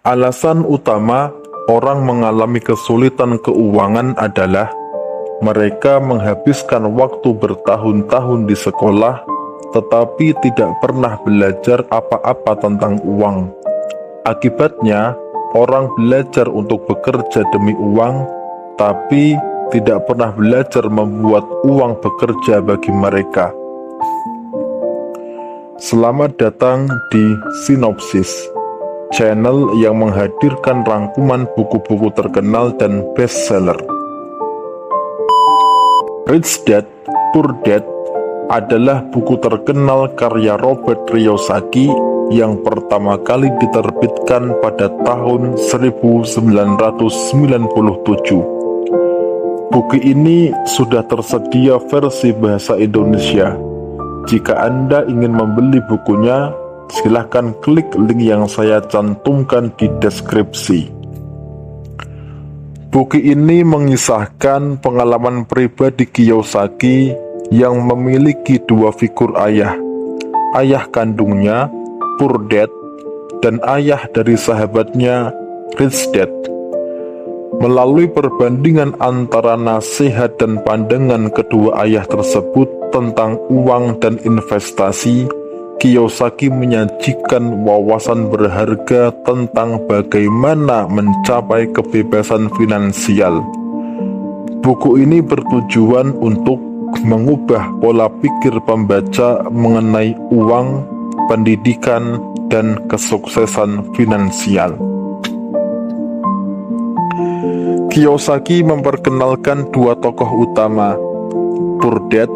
Alasan utama orang mengalami kesulitan keuangan adalah mereka menghabiskan waktu bertahun-tahun di sekolah, tetapi tidak pernah belajar apa-apa tentang uang. Akibatnya, orang belajar untuk bekerja demi uang, tapi tidak pernah belajar membuat uang bekerja bagi mereka. Selamat datang di Sinopsis, channel yang menghadirkan rangkuman buku-buku terkenal dan bestseller. Rich Dad, Poor Dad adalah buku terkenal karya Robert Kiyosaki yang pertama kali diterbitkan pada tahun 1997. Buku ini sudah tersedia versi bahasa Indonesia. Jika Anda ingin membeli bukunya, silahkan klik link yang saya cantumkan di deskripsi. Buku ini mengisahkan pengalaman pribadi Kiyosaki yang memiliki dua figur ayah kandungnya, Poor Dad, dan ayah dari sahabatnya, Rich Dad. Melalui perbandingan antara nasihat dan pandangan kedua ayah tersebut tentang uang dan investasi, Kiyosaki menyajikan wawasan berharga tentang bagaimana mencapai kebebasan finansial. Buku ini bertujuan untuk mengubah pola pikir pembaca mengenai uang, pendidikan, dan kesuksesan finansial. Kiyosaki memperkenalkan dua tokoh utama, Poor Dad,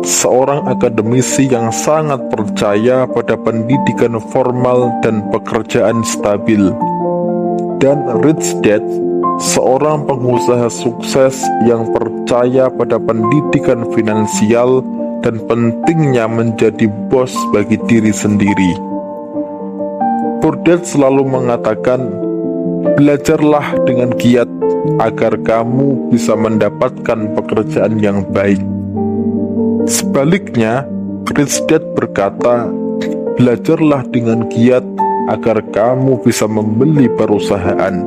seorang akademisi yang sangat percaya pada pendidikan formal dan pekerjaan stabil, dan Rich Dad, seorang pengusaha sukses yang percaya pada pendidikan finansial dan pentingnya menjadi bos bagi diri sendiri. Poor Dad selalu mengatakan, belajarlah dengan giat agar kamu bisa mendapatkan pekerjaan yang baik. Sebaliknya, Rich Dad berkata, belajarlah dengan giat agar kamu bisa membeli perusahaan.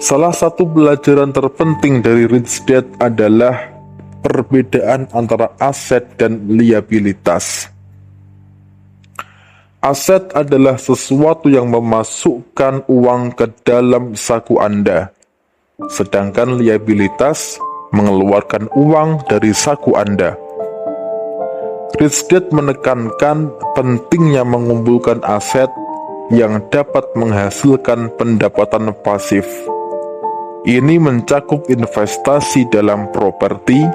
Salah satu pelajaran terpenting dari Rich Dad adalah perbedaan antara aset dan liabilitas. Aset adalah sesuatu yang memasukkan uang ke dalam saku Anda, sedangkan liabilitas mengeluarkan uang dari saku Anda. Rich Dad menekankan pentingnya mengumpulkan aset yang dapat menghasilkan pendapatan pasif. Ini mencakup investasi dalam properti,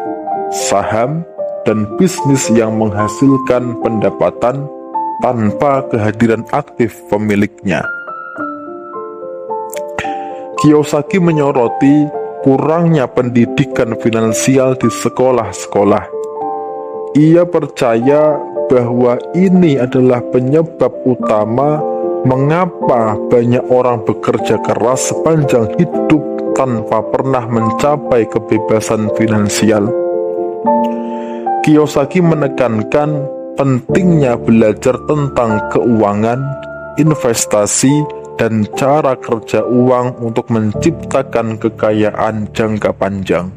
saham, dan bisnis yang menghasilkan pendapatan tanpa kehadiran aktif pemiliknya. Kiyosaki menyoroti kurangnya pendidikan finansial di sekolah-sekolah. Ia percaya bahwa ini adalah penyebab utama mengapa banyak orang bekerja keras sepanjang hidup tanpa pernah mencapai kebebasan finansial. Kiyosaki menekankan pentingnya belajar tentang keuangan, investasi, dan cara kerja uang untuk menciptakan kekayaan jangka panjang.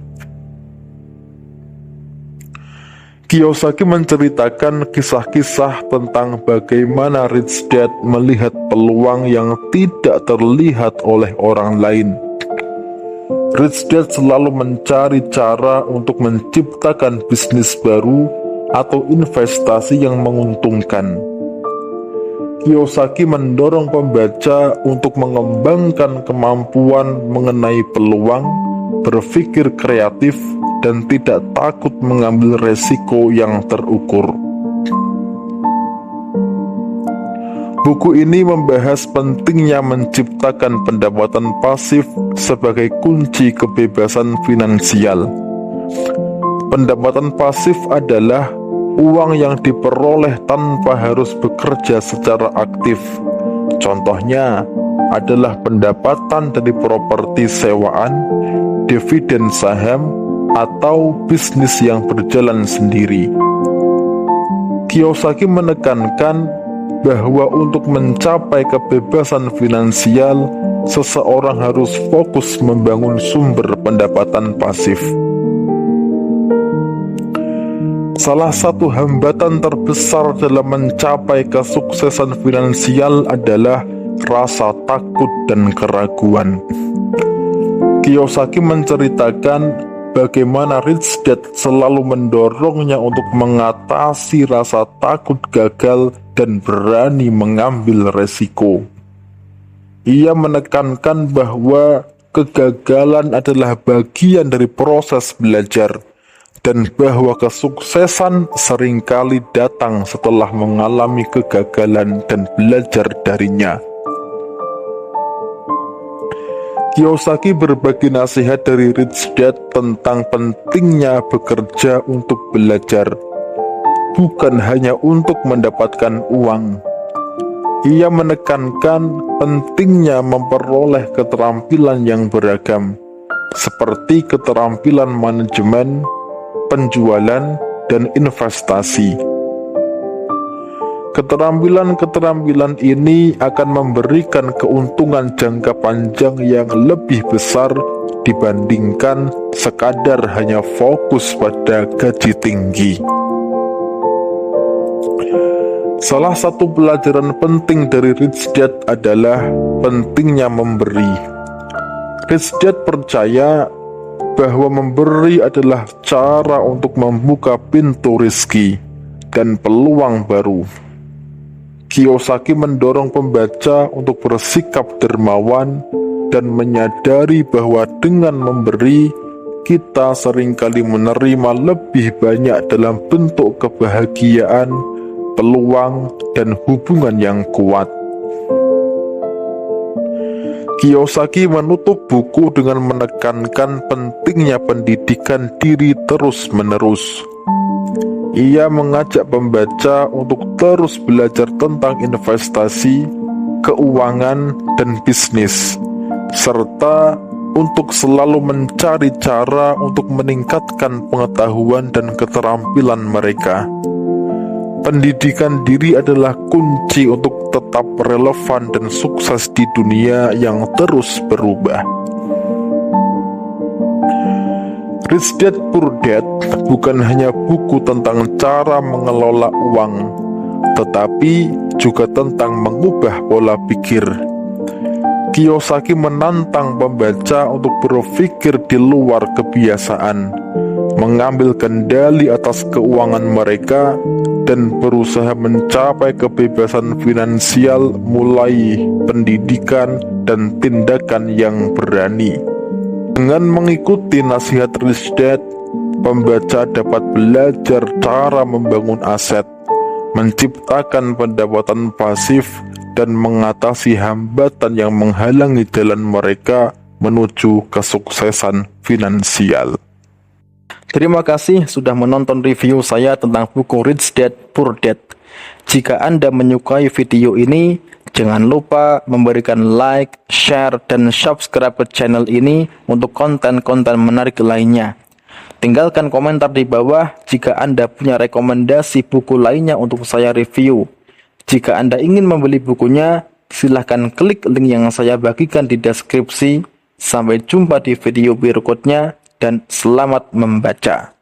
Kiyosaki menceritakan kisah-kisah tentang bagaimana Rich Dad melihat peluang yang tidak terlihat oleh orang lain. Rich Dad selalu mencari cara untuk menciptakan bisnis baru atau investasi yang menguntungkan. Kiyosaki mendorong pembaca untuk mengembangkan kemampuan mengenai peluang, berpikir kreatif, dan tidak takut mengambil resiko yang terukur. Buku ini membahas pentingnya menciptakan pendapatan pasif sebagai kunci kebebasan finansial. Pendapatan pasif adalah uang yang diperoleh tanpa harus bekerja secara aktif. Contohnya adalah pendapatan dari properti sewaan, dividen saham, atau bisnis yang berjalan sendiri. Kiyosaki menekankan bahwa untuk mencapai kebebasan finansial, seseorang harus fokus membangun sumber pendapatan pasif. Salah satu hambatan terbesar dalam mencapai kesuksesan finansial adalah rasa takut dan keraguan. Kiyosaki menceritakan bagaimana Rich Dad selalu mendorongnya untuk mengatasi rasa takut gagal dan berani mengambil resiko. Ia menekankan bahwa kegagalan adalah bagian dari proses belajar, dan bahwa kesuksesan seringkali datang setelah mengalami kegagalan dan belajar darinya. Kiyosaki berbagi nasihat dari Rich Dad tentang pentingnya bekerja untuk belajar, bukan hanya untuk mendapatkan uang. Ia menekankan pentingnya memperoleh keterampilan yang beragam, seperti keterampilan manajemen, penjualan, dan investasi. Keterampilan-keterampilan ini akan memberikan keuntungan jangka panjang yang lebih besar dibandingkan sekadar hanya fokus pada gaji tinggi. Salah satu pelajaran penting dari Rich Dad adalah pentingnya memberi. Rich Dad percaya bahwa memberi adalah cara untuk membuka pintu rezeki dan peluang baru. Kiyosaki mendorong pembaca untuk bersikap dermawan dan menyadari bahwa dengan memberi, kita seringkali menerima lebih banyak dalam bentuk kebahagiaan, peluang, dan hubungan yang kuat. Kiyosaki menutup buku dengan menekankan pentingnya pendidikan diri terus-menerus. Ia mengajak pembaca untuk terus belajar tentang investasi, keuangan, dan bisnis, serta untuk selalu mencari cara untuk meningkatkan pengetahuan dan keterampilan mereka. Pendidikan diri adalah kunci untuk tetap relevan dan sukses di dunia yang terus berubah. Rich Dad Poor Dad bukan hanya buku tentang cara mengelola uang, tetapi juga tentang mengubah pola pikir. Kiyosaki menantang pembaca untuk berpikir di luar kebiasaan, mengambil kendali atas keuangan mereka, dan berusaha mencapai kebebasan finansial mulai pendidikan dan tindakan yang berani. Dengan mengikuti nasihat Rich Dad, pembaca dapat belajar cara membangun aset, menciptakan pendapatan pasif, dan mengatasi hambatan yang menghalangi jalan mereka menuju kesuksesan finansial. Terima kasih sudah menonton review saya tentang buku Rich Dad Poor Dad. Jika Anda menyukai video ini, jangan lupa memberikan like, share, dan subscribe ke channel ini untuk konten-konten menarik lainnya. Tinggalkan komentar di bawah jika Anda punya rekomendasi buku lainnya untuk saya review. Jika Anda ingin membeli bukunya, silahkan klik link yang saya bagikan di deskripsi. Sampai jumpa di video berikutnya dan selamat membaca.